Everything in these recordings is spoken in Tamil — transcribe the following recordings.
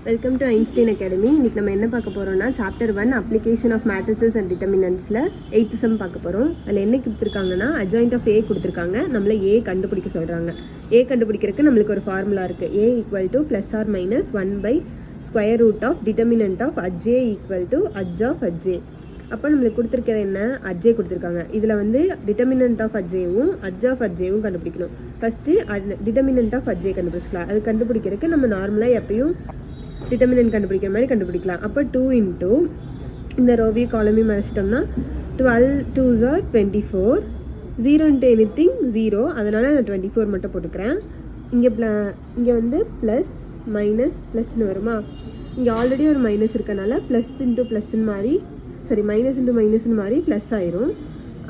Welcome to Einstein academy. இன்றைக்கி நம்ம என்ன பார்க்க போகிறோம்னா chapter 1 application of matrices and டிட்டர்மினன்ட்ஸில் 8th சம் பார்க்க போகிறோம். அதில் என்ன கொடுத்துருக்காங்கன்னா அட்ஜாயிண்ட் ஆஃப் ஏ கொடுத்துருக்காங்க. நம்மளை ஏ கண்டுபிடிக்க சொல்கிறாங்க. ஏ கண்டுபிடிக்கிறதுக்கு நம்மளுக்கு ஒரு ஃபார்முலா இருக்குது. A equal to plus or minus 1/√ஆஃப் determinant of adj A equal to adj of adj A. அப்போ நம்மளுக்கு கொடுத்துருக்கிறது என்ன, அட்ஜே கொடுத்துருக்காங்க. இதில் வந்து டிட்டர்மினன்ட் ஆஃப் அட்ஜேவும் அட்ஜ் ஆஃப் அட்ஜேவும் கண்டுபிடிக்கணும். ஃபஸ்ட்டு டிட்டர்மினன்ட் ஆஃப் அட்ஜே கண்டுபிடிச்சிக்கலாம். அது கண்டுபிடிக்கிறதுக்கு நம்ம நார்மலாக எப்பயும் டிட்டர்மினன்ட் கண்டுபிடிக்கிற மாதிரி கண்டுபிடிக்கலாம். அப்போ 2 இன்ட்டு இந்த ரோவையும் காலமையும் மறைச்சிட்டோம்னா 12 2s are 24, 0 இன்ட்டு எனிதிங் 0, அதனால் நான் 24 மட்டும் போட்டுக்கிறேன். இங்கே வந்து ப்ளஸ் மைனஸ் ப்ளஸ்ன்னு வருமா, இங்கே ஆல்ரெடி ஒரு மைனஸ் இருக்கனால ப்ளஸ் இன்ட்டு ப்ளஸ்ன்னு மாதிரி மைனஸ் இன்ட்டு மைனஸ்ன்னு மாதிரி ப்ளஸ் ஆயிரும்.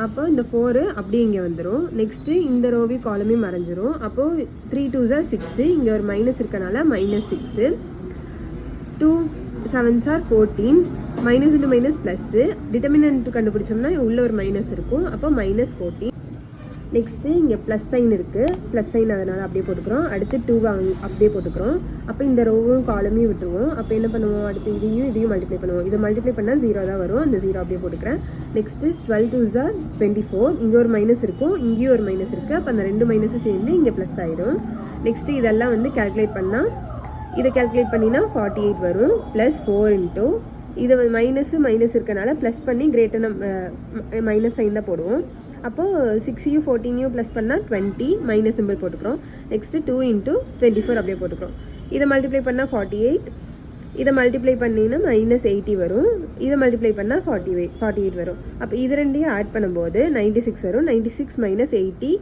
அப்போ இந்த 4 அப்படியே இங்கே வந்துடும். நெக்ஸ்ட்டு இந்த ரோவையும் காலமையும் மறைஞ்சிரும். அப்போது 3 2s are 6, இங்கே ஒரு மைனஸ் இருக்கனால -6, 2 7s are 14, minus into minus plus, determinant கண்டுபிடிச்சோம்னா உள்ள ஒரு மைனஸ் இருக்கும். அப்போ -14. நெக்ஸ்ட்டு இங்கே ப்ளஸ் சைன் இருக்குது, ப்ளஸ் சைன் அதனால் அப்படியே போட்டுக்கிறோம். அடுத்து 2 அப்படியே போட்டுக்கிறோம். அப்போ இந்த ரோவும் காலமையும் விட்டுருவோம். அப்போ என்ன பண்ணுவோம், அடுத்து இதையும் மல்டிப்ளை பண்ணுவோம். இதை மல்டிப்ளை பண்ணால் 0 தான் வரும். அந்த 0 அப்படியே போட்டுக்கிறேன். நெக்ஸ்ட்டு 12 2s are 24, இங்கே ஒரு மைனஸ் இருக்கும், இங்கேயும் ஒரு மைனஸ் இருக்குது. அப்போ அந்த 2 மைனஸும் சேர்ந்து இங்கே ப்ளஸ் ஆயிடும். நெக்ஸ்ட்டு இதெல்லாம் வந்து கேல்குலேட் பண்ணால், இதை கேல்குலேட் பண்ணினா 48 வரும். ப்ளஸ் 4 இன்ட்டு இதை மைனஸ் இருக்கனால ப்ளஸ் பண்ணி கிரேட்டர் மைனஸ் சைன் தான் போடுவோம். அப்போது 6யும் 14யும் ப்ளஸ் பண்ணால் 20, மைனஸ் சிம்பிள் போட்டுக்கிறோம். நெக்ஸ்ட்டு 2 இன்ட்டு 24 அப்படியே போட்டுக்கிறோம். இதை மல்டிப்ளை பண்ணால் 48, இதை மல்டிப்ளை பண்ணினா -80 வரும். இதை மல்டிப்ளை பண்ணால் 48 வரும். அப்போ இது ரெண்டையும் ஆட் பண்ணும்போது 96 வரும். 96 - 80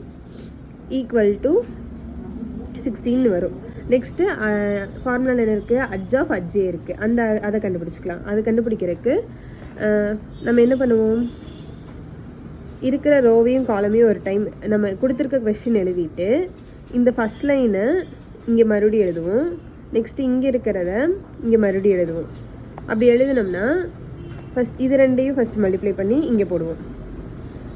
ஈக்குவல் டு 16 வரும். நெக்ஸ்ட்டு ஃபார்முலா என்ன இருக்குது, அட்ஜ் ஆஃப் அட்ஜே இருக்குது. அதை கண்டுபிடிச்சிக்கலாம். அதை கண்டுபிடிக்கிறதுக்கு நம்ம என்ன பண்ணுவோம், இருக்கிற ரோவையும் காலமையும் ஒரு டைம் நம்ம கொடுத்துருக்க கொஸ்டின் எழுதிட்டு இந்த ஃபஸ்ட் லைனை இங்கே மறுபடியும் எழுதுவோம். நெக்ஸ்ட்டு இங்கே இருக்கிறத இங்கே மறுபடியும் எழுதுவோம். அப்படி எழுதினோம்னா இது ரெண்டையும் ஃபஸ்ட் மல்டிப்ளை பண்ணி இங்கே போடுவோம்.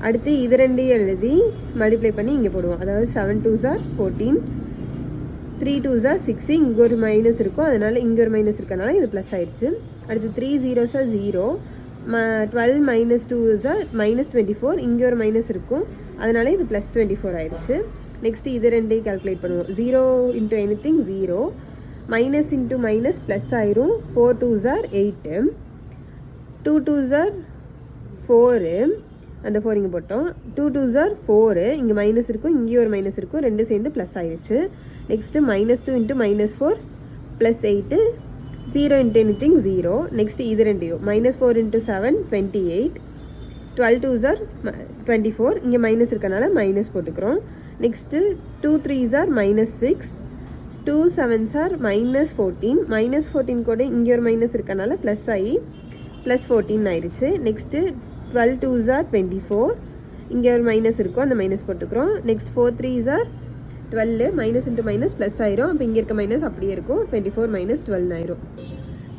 அடுத்து இது ரெண்டையும் எழுதி மல்டிப்ளை பண்ணி இங்கே போடுவோம். அதாவது 7 2s are 14, 3 2s are 6, இங்கே ஒரு மைனஸ் இருக்கும், அதனால் இங்கே ஒரு மைனஸ் இருக்கனால இது ப்ளஸ் ஆயிடுச்சு. அடுத்து 3 0s are 0, 12 - 2s are -24, இங்கே ஒரு மைனஸ் இருக்கும், அதனால் இது +24 ஆயிடுச்சு. நெக்ஸ்ட்டு இது ரெண்டையும் கால்குலேட் பண்ணுவோம். 0 into anything 0, minus into minus plus ஆயிரும். 4 2s are 8, 2 2s are 4, அந்த 4 இங்கே போட்டோம். 2 2s are 4, இங்கே மைனஸ் இருக்கும், இங்கேயும் ஒரு மைனஸ் இருக்கும், ரெண்டும் சேர்ந்து ப்ளஸ் ஆயிடுச்சு. Next -2 into -4 +8, 0 into anything 0. Next இது ரெண்டையும் -4 இன்ட்டு 7 28, 12 2s are 24, இங்கே மைனஸ் இருக்கனால மைனஸ் போட்டுக்கிறோம். Next 2 3s are -6, 2 7s are -14, -14 கூட இங்கே ஒரு மைனஸ் இருக்கனால ப்ளஸ் ஆகி +14 ஆயிடுச்சு. நெக்ஸ்ட்டு 12 2s are 24, இங்கே ஒரு மைனஸ் இருக்கும், அந்த மைனஸ் போட்டுக்கிறோம். Next 4 3s are 12, minus into minus plus ஆயிரும். அப்போ இங்கே இருக்க மைனஸ் அப்படியே இருக்கும், 24 - 12 ஆயிரும்.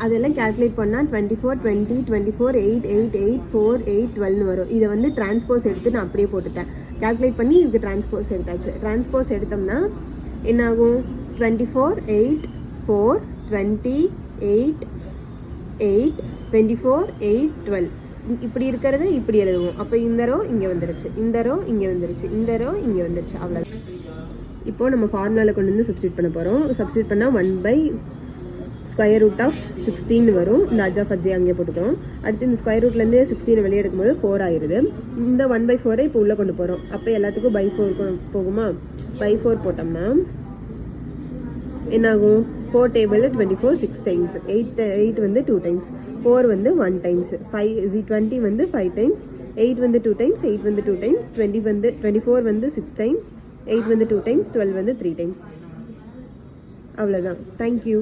அதெல்லாம் கேல்குலேட் பண்ணால் 24 20 24 8 8 8 4 8 12 வரும். இதை வந்து டிரான்ஸ்போஸ் எடுத்து நான் அப்படியே போட்டுட்டேன். கேல்குலேட் பண்ணி இதுக்கு டிரான்ஸ்போஸ் எடுத்தாச்சு. டிரான்ஸ்போஸ் எடுத்தோம்னா என்னாகும், 24 8 4 20 8 8 24 8 12 இப்படி இருக்கிறத இப்படி எழுதுவோம். அப்போ இந்த ரோ இங்கே வந்துருச்சு, இந்த ரோ இங்கே வந்துருச்சு, இந்த ரோ இங்கே வந்துருச்சு. அவ்வளோதான். இப்போது நம்ம ஃபார்முலாவில் கொண்டு வந்து சப்ஸ்டியூட் பண்ண போகிறோம். சப்ஸ்டியூட் பண்ணால் 1/√16 வரும். இந்த அட்ஜ் ஆஃப் அட்ஜே அங்கே போட்டுக்கிறோம். அடுத்து இந்த ஸ்கொயர் ரூட்லேருந்து 16 வெளியே எடுக்கும்போது 4 ஆயிடுது. இந்த 1/4 இப்போ உள்ளே கொண்டு போகிறோம். அப்போ எல்லாத்துக்கும் /4 போகுமா, /4 போட்டோம்னா என்னாகும், 4 டேபிள் 24 6 டைம்ஸ், 8 வந்து 2 டைம்ஸ், 4 வந்து 1 டைம்ஸ், 20 வந்து 5 டைம்ஸ், 8 வந்து 2 டைம்ஸ், 8 வந்து 2 டைம்ஸ், 24 வந்து 6 டைம்ஸ், 8 வந்து 2 டைம்ஸ், 12 வந்து 3 டைம்ஸ். அவ்வளோதான். தேங்க்யூ.